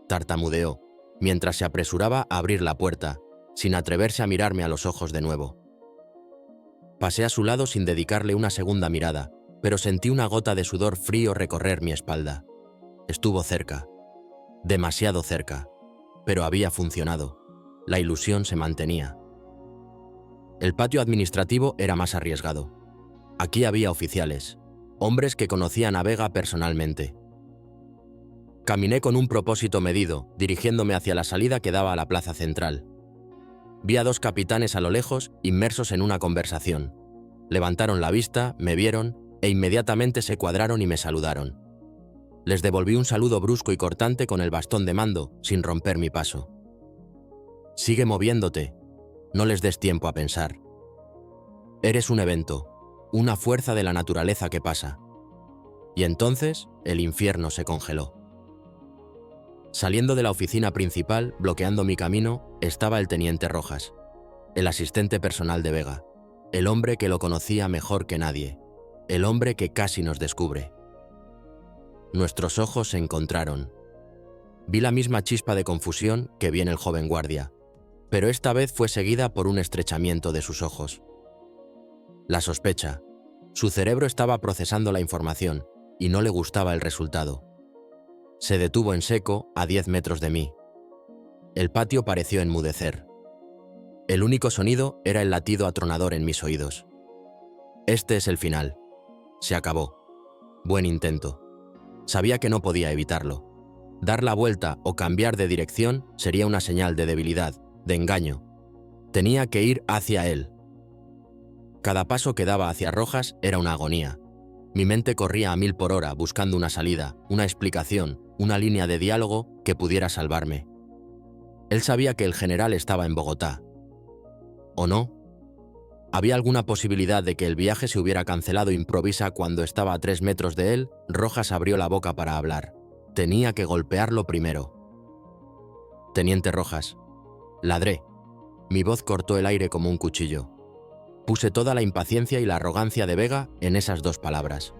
tartamudeó, mientras se apresuraba a abrir la puerta, sin atreverse a mirarme a los ojos de nuevo. Pasé a su lado sin dedicarle una segunda mirada, pero sentí una gota de sudor frío recorrer mi espalda. Estuvo cerca, demasiado cerca, pero había funcionado. La ilusión se mantenía. El patio administrativo era más arriesgado. Aquí había oficiales, hombres que conocían a Vega personalmente. Caminé con un propósito medido, dirigiéndome hacia la salida que daba a la plaza central. Vi a dos capitanes a lo lejos, inmersos en una conversación. Levantaron la vista, me vieron, e inmediatamente se cuadraron y me saludaron. Les devolví un saludo brusco y cortante con el bastón de mando, sin romper mi paso. «Sigue moviéndote. No les des tiempo a pensar. Eres un evento, una fuerza de la naturaleza que pasa». Y entonces el infierno se congeló. Saliendo de la oficina principal, bloqueando mi camino, estaba el teniente Rojas, el asistente personal de Vega, el hombre que lo conocía mejor que nadie. El hombre que casi nos descubre. Nuestros ojos se encontraron. Vi la misma chispa de confusión que vi en el joven guardia, pero esta vez fue seguida por un estrechamiento de sus ojos. La sospecha. Su cerebro estaba procesando la información y no le gustaba el resultado. Se detuvo en seco a 10 metros de mí. El patio pareció enmudecer. El único sonido era el latido atronador en mis oídos. Este es el final. Se acabó. Buen intento. Sabía que no podía evitarlo. Dar la vuelta o cambiar de dirección sería una señal de debilidad, de engaño. Tenía que ir hacia él. Cada paso que daba hacia Rojas era una agonía. Mi mente corría a 1000 por hora buscando una salida, una explicación, una línea de diálogo que pudiera salvarme. Él sabía que el general estaba en Bogotá. ¿O no? ¿Había alguna posibilidad de que el viaje se hubiera cancelado improvisa cuando estaba a 3 metros de él? Rojas abrió la boca para hablar. Tenía que golpearlo primero. Teniente Rojas. Ladré. Mi voz cortó el aire como un cuchillo. Puse toda la impaciencia y la arrogancia de Vega en esas 2 palabras.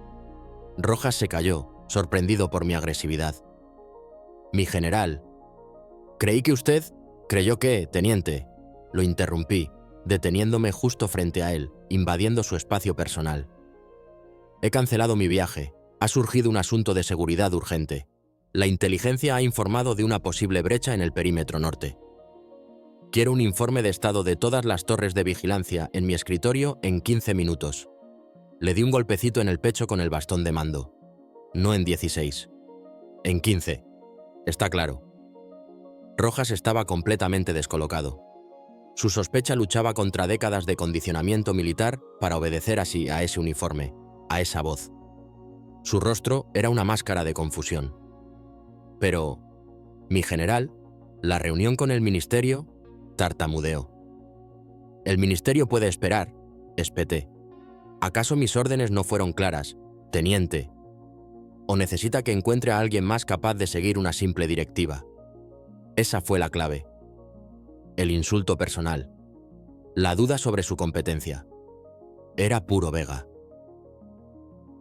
Rojas se calló, sorprendido por mi agresividad. Mi general. Creí que usted... ¿Creyó qué, teniente? Lo interrumpí, deteniéndome justo frente a él, invadiendo su espacio personal. He cancelado mi viaje. Ha surgido un asunto de seguridad urgente. La inteligencia ha informado de una posible brecha en el perímetro norte. Quiero un informe de estado de todas las torres de vigilancia en mi escritorio en 15 minutos. Le di un golpecito en el pecho con el bastón de mando. No en 16. En 15. Está claro. Rojas estaba completamente descolocado. Su sospecha luchaba contra décadas de condicionamiento militar para obedecer así a ese uniforme, a esa voz. Su rostro era una máscara de confusión. Pero, mi general, la reunión con el ministerio, tartamudeó. El ministerio puede esperar, espeté. ¿Acaso mis órdenes no fueron claras, teniente? ¿O necesita que encuentre a alguien más capaz de seguir una simple directiva? Esa fue la clave. El insulto personal. La duda sobre su competencia. Era puro Vega.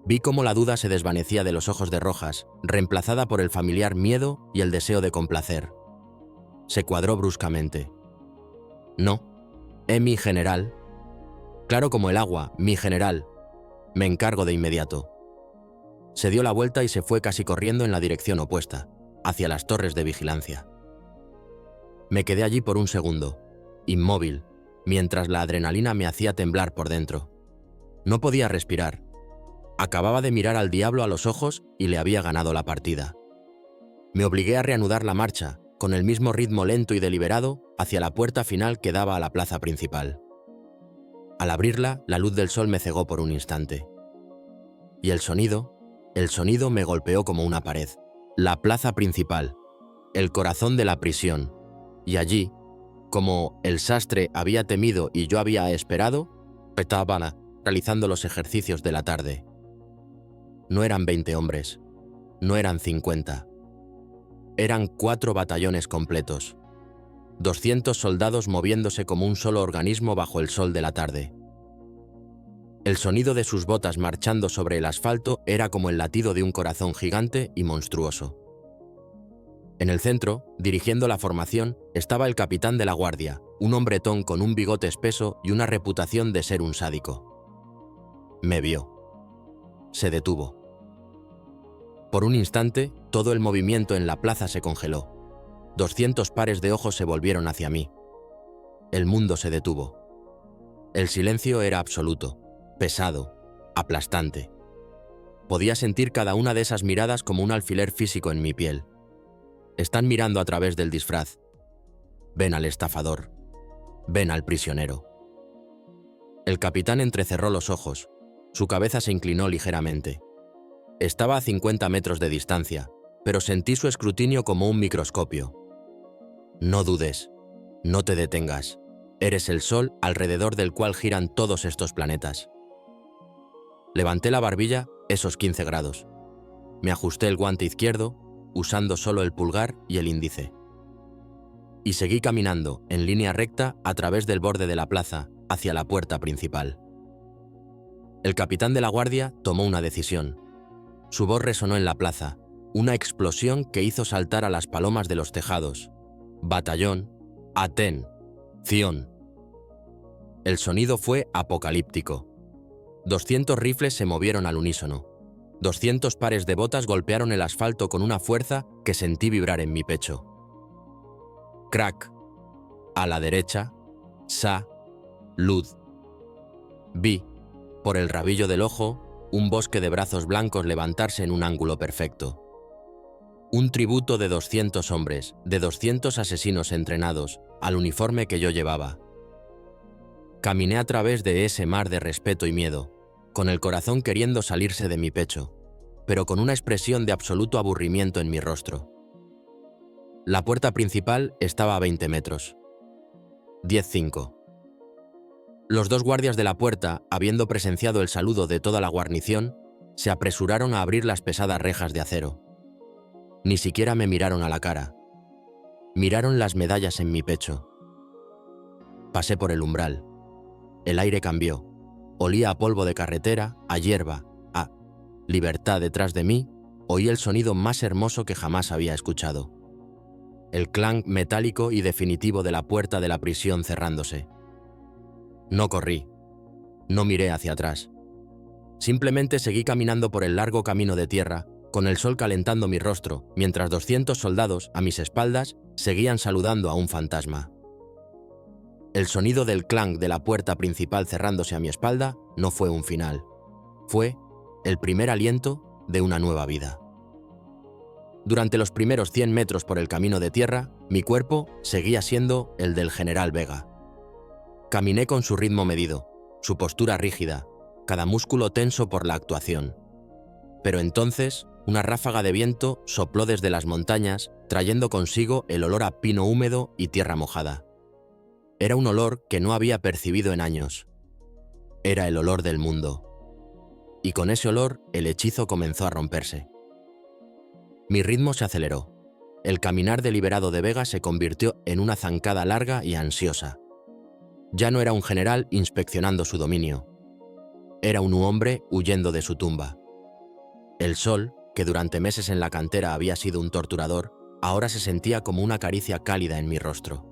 Vi cómo la duda se desvanecía de los ojos de Rojas, reemplazada por el familiar miedo y el deseo de complacer. Se cuadró bruscamente. No, mi general. Claro como el agua, mi general. Me encargo de inmediato. Se dio la vuelta y se fue casi corriendo en la dirección opuesta, hacia las torres de vigilancia. Me quedé allí por un segundo, inmóvil, mientras la adrenalina me hacía temblar por dentro. No podía respirar. Acababa de mirar al diablo a los ojos y le había ganado la partida. Me obligué a reanudar la marcha, con el mismo ritmo lento y deliberado, hacia la puerta final que daba a la plaza principal. Al abrirla, la luz del sol me cegó por un instante. Y el sonido me golpeó como una pared. La plaza principal, el corazón de la prisión. Y allí, como el sastre había temido y yo había esperado, estaban realizando los ejercicios de la tarde. No eran 20 hombres, no eran 50. Eran 4 batallones completos. 200 soldados moviéndose como un solo organismo bajo el sol de la tarde. El sonido de sus botas marchando sobre el asfalto era como el latido de un corazón gigante y monstruoso. En el centro, dirigiendo la formación, estaba el capitán de la guardia, un hombretón con un bigote espeso y una reputación de ser un sádico. Me vio. Se detuvo. Por un instante, todo el movimiento en la plaza se congeló. 200 pares de ojos se volvieron hacia mí. El mundo se detuvo. El silencio era absoluto, pesado, aplastante. Podía sentir cada una de esas miradas como un alfiler físico en mi piel. Están mirando a través del disfraz. Ven al estafador. Ven al prisionero. El capitán entrecerró los ojos. Su cabeza se inclinó ligeramente. Estaba a 50 metros de distancia, pero sentí su escrutinio como un microscopio. No dudes. No te detengas. Eres el sol alrededor del cual giran todos estos planetas. Levanté la barbilla, esos 15 grados. Me ajusté el guante izquierdo, usando solo el pulgar y el índice. Y seguí caminando, en línea recta, a través del borde de la plaza, hacia la puerta principal. El capitán de la guardia tomó una decisión. Su voz resonó en la plaza, una explosión que hizo saltar a las palomas de los tejados. Batallón, Aten, Zion. El sonido fue apocalíptico. 200 rifles se movieron al unísono. 200 pares de botas golpearon el asfalto con una fuerza que sentí vibrar en mi pecho. Crack. A la derecha, Sa, Lud. Vi, por el rabillo del ojo, un bosque de brazos blancos levantarse en un ángulo perfecto. Un tributo de 200 hombres, de 200 asesinos entrenados, al uniforme que yo llevaba. Caminé a través de ese mar de respeto y miedo, con el corazón queriendo salirse de mi pecho, pero con una expresión de absoluto aburrimiento en mi rostro. La puerta principal estaba a 20 metros. 10:05. Los dos guardias de la puerta, habiendo presenciado el saludo de toda la guarnición, se apresuraron a abrir las pesadas rejas de acero. Ni siquiera me miraron a la cara. Miraron las medallas en mi pecho. Pasé por el umbral. El aire cambió. Olía a polvo de carretera, a hierba, a libertad detrás de mí. Oí el sonido más hermoso que jamás había escuchado. El clank metálico y definitivo de la puerta de la prisión cerrándose. No corrí. No miré hacia atrás. Simplemente seguí caminando por el largo camino de tierra, con el sol calentando mi rostro, mientras 200 soldados, a mis espaldas, seguían saludando a un fantasma. El sonido del clank de la puerta principal cerrándose a mi espalda no fue un final. Fue el primer aliento de una nueva vida. Durante los primeros 100 metros por el camino de tierra, mi cuerpo seguía siendo el del general Vega. Caminé con su ritmo medido, su postura rígida, cada músculo tenso por la actuación. Pero entonces, una ráfaga de viento sopló desde las montañas, trayendo consigo el olor a pino húmedo y tierra mojada. Era un olor que no había percibido en años. Era el olor del mundo. Y con ese olor, el hechizo comenzó a romperse. Mi ritmo se aceleró. El caminar deliberado de Vega se convirtió en una zancada larga y ansiosa. Ya no era un general inspeccionando su dominio. Era un hombre huyendo de su tumba. El sol, que durante meses en la cantera había sido un torturador, ahora se sentía como una caricia cálida en mi rostro.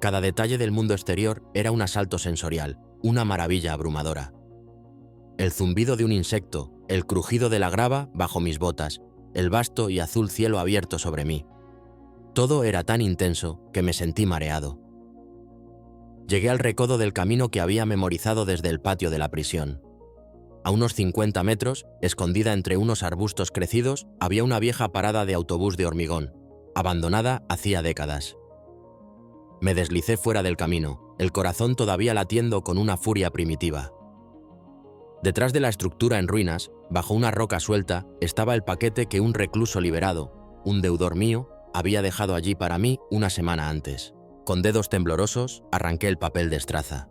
Cada detalle del mundo exterior era un asalto sensorial, una maravilla abrumadora. El zumbido de un insecto, el crujido de la grava bajo mis botas, el vasto y azul cielo abierto sobre mí. Todo era tan intenso que me sentí mareado. Llegué al recodo del camino que había memorizado desde el patio de la prisión. A unos 50 metros, escondida entre unos arbustos crecidos, había una vieja parada de autobús de hormigón, abandonada hacía décadas. Me deslicé fuera del camino, el corazón todavía latiendo con una furia primitiva. Detrás de la estructura en ruinas, bajo una roca suelta, estaba el paquete que un recluso liberado, un deudor mío, había dejado allí para mí una semana antes. Con dedos temblorosos, arranqué el papel de estraza.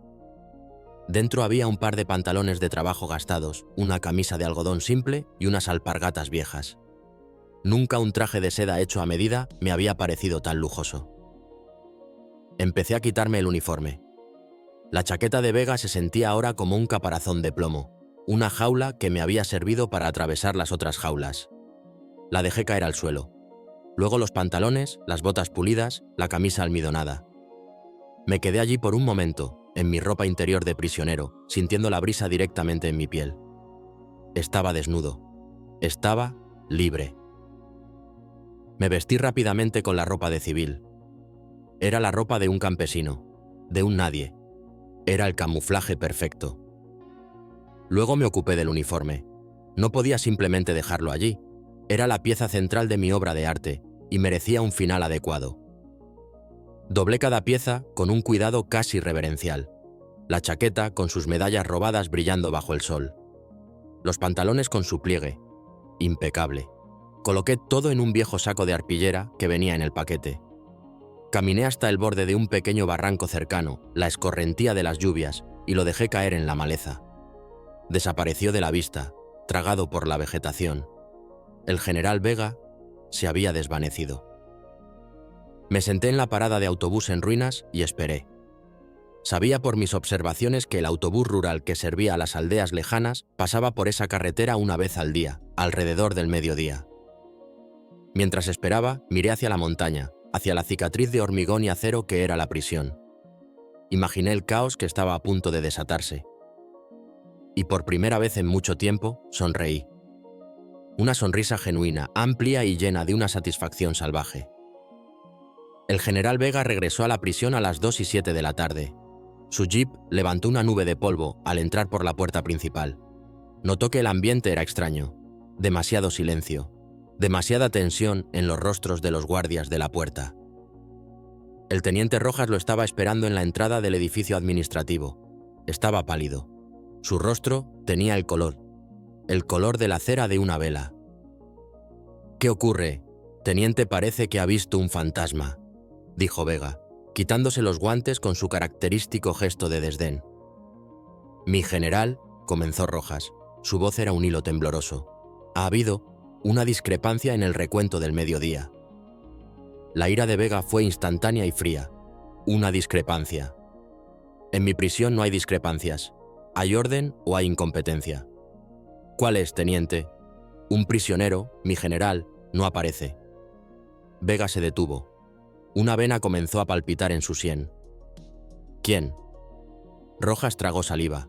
Dentro había un par de pantalones de trabajo gastados, una camisa de algodón simple y unas alpargatas viejas. Nunca un traje de seda hecho a medida me había parecido tan lujoso. Empecé a quitarme el uniforme. La chaqueta de Vega se sentía ahora como un caparazón de plomo, una jaula que me había servido para atravesar las otras jaulas. La dejé caer al suelo. Luego los pantalones, las botas pulidas, la camisa almidonada. Me quedé allí por un momento, en mi ropa interior de prisionero, sintiendo la brisa directamente en mi piel. Estaba desnudo. Estaba libre. Me vestí rápidamente con la ropa de civil. Era la ropa de un campesino, de un nadie. Era el camuflaje perfecto. Luego me ocupé del uniforme. No podía simplemente dejarlo allí. Era la pieza central de mi obra de arte y merecía un final adecuado. Doblé cada pieza con un cuidado casi reverencial. La chaqueta con sus medallas robadas brillando bajo el sol. Los pantalones con su pliegue. Impecable. Coloqué todo en un viejo saco de arpillera que venía en el paquete. Caminé hasta el borde de un pequeño barranco cercano, la escorrentía de las lluvias, y lo dejé caer en la maleza. Desapareció de la vista, tragado por la vegetación. El general Vega se había desvanecido. Me senté en la parada de autobús en ruinas y esperé. Sabía por mis observaciones que el autobús rural que servía a las aldeas lejanas pasaba por esa carretera una vez al día, alrededor del mediodía. Mientras esperaba, miré hacia la montaña, hacia la cicatriz de hormigón y acero que era la prisión. Imaginé el caos que estaba a punto de desatarse. Y por primera vez en mucho tiempo, sonreí. Una sonrisa genuina, amplia y llena de una satisfacción salvaje. El general Vega regresó a la prisión a las 2:07 de la tarde. Su jeep levantó una nube de polvo al entrar por la puerta principal. Notó que el ambiente era extraño. Demasiado silencio. Demasiada tensión en los rostros de los guardias de la puerta. El teniente Rojas lo estaba esperando en la entrada del edificio administrativo. Estaba pálido. Su rostro tenía el color de la cera de una vela. «¿Qué ocurre? Teniente, parece que ha visto un fantasma», dijo Vega, quitándose los guantes con su característico gesto de desdén. «Mi general», comenzó Rojas. Su voz era un hilo tembloroso. «Ha habido una discrepancia en el recuento del mediodía». La ira de Vega fue instantánea y fría. Una discrepancia. «En mi prisión no hay discrepancias. ¿Hay orden o hay incompetencia?» «¿Cuál es, teniente?» «Un prisionero, mi general, no aparece». Vega se detuvo. Una vena comenzó a palpitar en su sien. «¿Quién?» Rojas tragó saliva.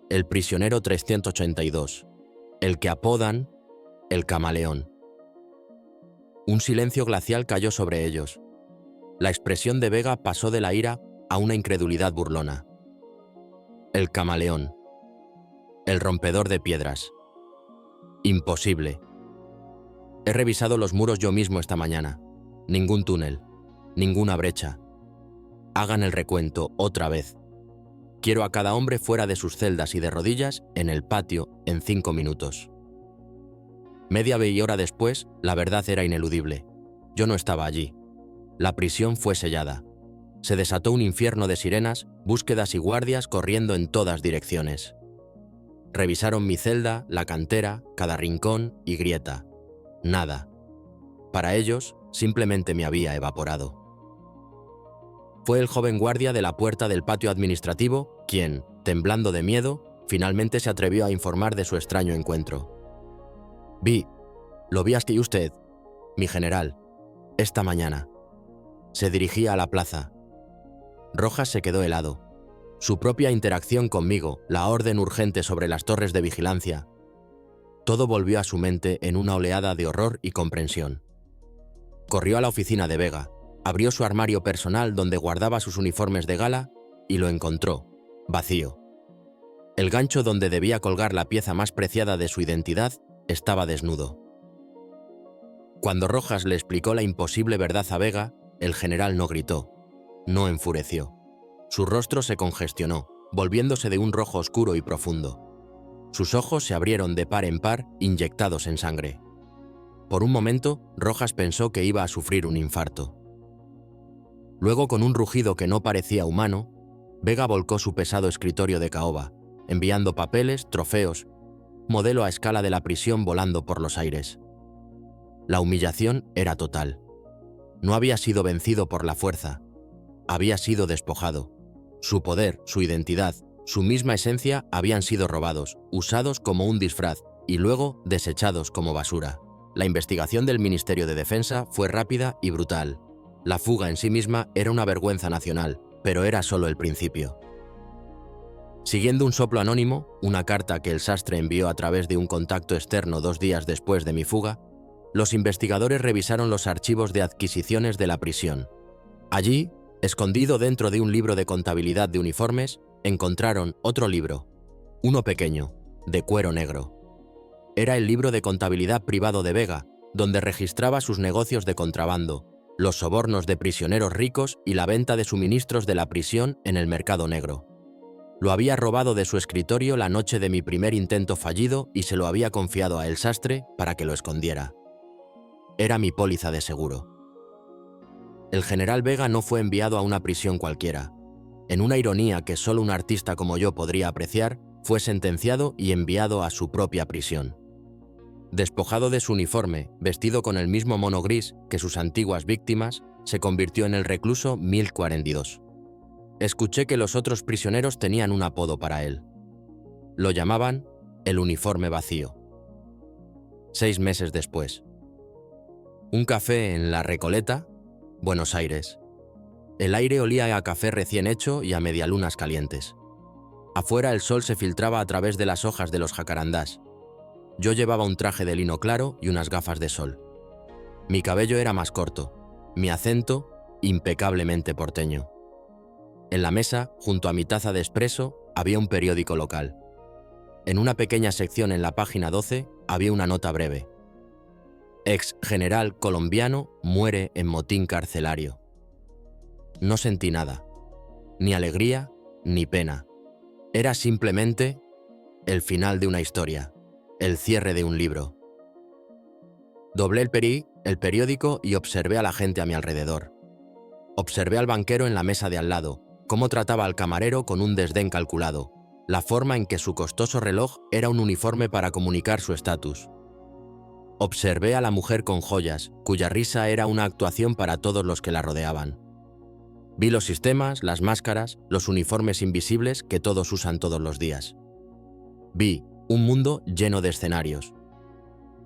«El prisionero 382, el que apodan el camaleón». Un silencio glacial cayó sobre ellos. La expresión de Vega pasó de la ira a una incredulidad burlona. «El camaleón. El rompedor de piedras. Imposible. He revisado los muros yo mismo esta mañana. Ningún túnel, ninguna brecha. Hagan el recuento otra vez. Quiero a cada hombre fuera de sus celdas y de rodillas en el patio en 5 minutos». Media hora después, la verdad era ineludible. Yo no estaba allí. La prisión fue sellada. Se desató un infierno de sirenas, búsquedas y guardias corriendo en todas direcciones. Revisaron mi celda, la cantera, cada rincón y grieta. Nada. Para ellos, simplemente me había evaporado. Fue el joven guardia de la puerta del patio administrativo quien, temblando de miedo, finalmente se atrevió a informar de su extraño encuentro. Lo vi aquí usted, mi general, esta mañana. Se dirigía a la plaza. Rojas se quedó helado. Su propia interacción conmigo, la orden urgente sobre las torres de vigilancia. Todo volvió a su mente en una oleada de horror y comprensión. Corrió a la oficina de Vega, abrió su armario personal donde guardaba sus uniformes de gala y lo encontró, vacío. El gancho donde debía colgar la pieza más preciada de su identidad estaba desnudo. Cuando Rojas le explicó la imposible verdad a Vega, el general no gritó, no enfureció. Su rostro se congestionó, volviéndose de un rojo oscuro y profundo. Sus ojos se abrieron de par en par, inyectados en sangre. Por un momento, Rojas pensó que iba a sufrir un infarto. Luego, con un rugido que no parecía humano, Vega volcó su pesado escritorio de caoba, enviando papeles, trofeos, modelo a escala de la prisión volando por los aires. La humillación era total. No había sido vencido por la fuerza. Había sido despojado. Su poder, su identidad, su misma esencia habían sido robados, usados como un disfraz y luego desechados como basura. La investigación del Ministerio de Defensa fue rápida y brutal. La fuga en sí misma era una vergüenza nacional, pero era solo el principio. Siguiendo un soplo anónimo, una carta que el sastre envió a través de un contacto externo 2 días después de mi fuga, los investigadores revisaron los archivos de adquisiciones de la prisión. Allí, escondido dentro de un libro de contabilidad de uniformes, encontraron otro libro, uno pequeño, de cuero negro. Era el libro de contabilidad privado de Vega, donde registraba sus negocios de contrabando, los sobornos de prisioneros ricos y la venta de suministros de la prisión en el mercado negro. Lo había robado de su escritorio la noche de mi primer intento fallido y se lo había confiado a el sastre para que lo escondiera. Era mi póliza de seguro. El general Vega no fue enviado a una prisión cualquiera. En una ironía que solo un artista como yo podría apreciar, fue sentenciado y enviado a su propia prisión. Despojado de su uniforme, vestido con el mismo mono gris que sus antiguas víctimas, se convirtió en el recluso 1042. Escuché que los otros prisioneros tenían un apodo para él. Lo llamaban el uniforme vacío. 6 meses después. Un café en La Recoleta, Buenos Aires. El aire olía a café recién hecho y a medialunas calientes. Afuera el sol se filtraba a través de las hojas de los jacarandás. Yo llevaba un traje de lino claro y unas gafas de sol. Mi cabello era más corto, mi acento impecablemente porteño. En la mesa, junto a mi taza de espresso, había un periódico local. En una pequeña sección en la página 12 había una nota breve. Ex general colombiano muere en motín carcelario. No sentí nada, ni alegría ni pena. Era simplemente el final de una historia, el cierre de un libro. Doblé el periódico y observé a la gente a mi alrededor. Observé al banquero en la mesa de al lado, cómo trataba al camarero con un desdén calculado, la forma en que su costoso reloj era un uniforme para comunicar su estatus. Observé a la mujer con joyas, cuya risa era una actuación para todos los que la rodeaban. Vi los sistemas, las máscaras, los uniformes invisibles que todos usan todos los días. Vi un mundo lleno de escenarios.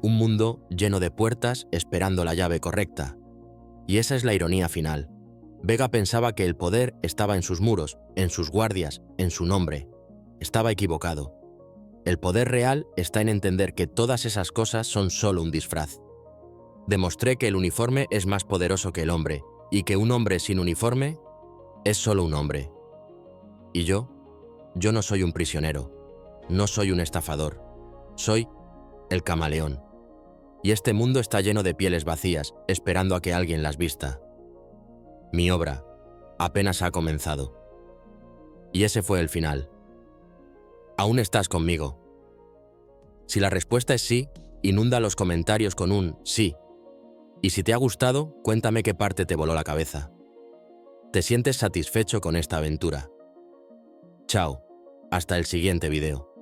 Un mundo lleno de puertas esperando la llave correcta. Y esa es la ironía final. Vega pensaba que el poder estaba en sus muros, en sus guardias, en su nombre. Estaba equivocado. El poder real está en entender que todas esas cosas son solo un disfraz. Demostré que el uniforme es más poderoso que el hombre, y que un hombre sin uniforme es solo un hombre. Y yo no soy un prisionero, no soy un estafador, soy el camaleón. Y este mundo está lleno de pieles vacías, esperando a que alguien las vista. Mi obra apenas ha comenzado. Y ese fue el final. ¿Aún estás conmigo? Si la respuesta es sí, inunda los comentarios con un sí. Y si te ha gustado, cuéntame qué parte te voló la cabeza. ¿Te sientes satisfecho con esta aventura? Chao, hasta el siguiente video.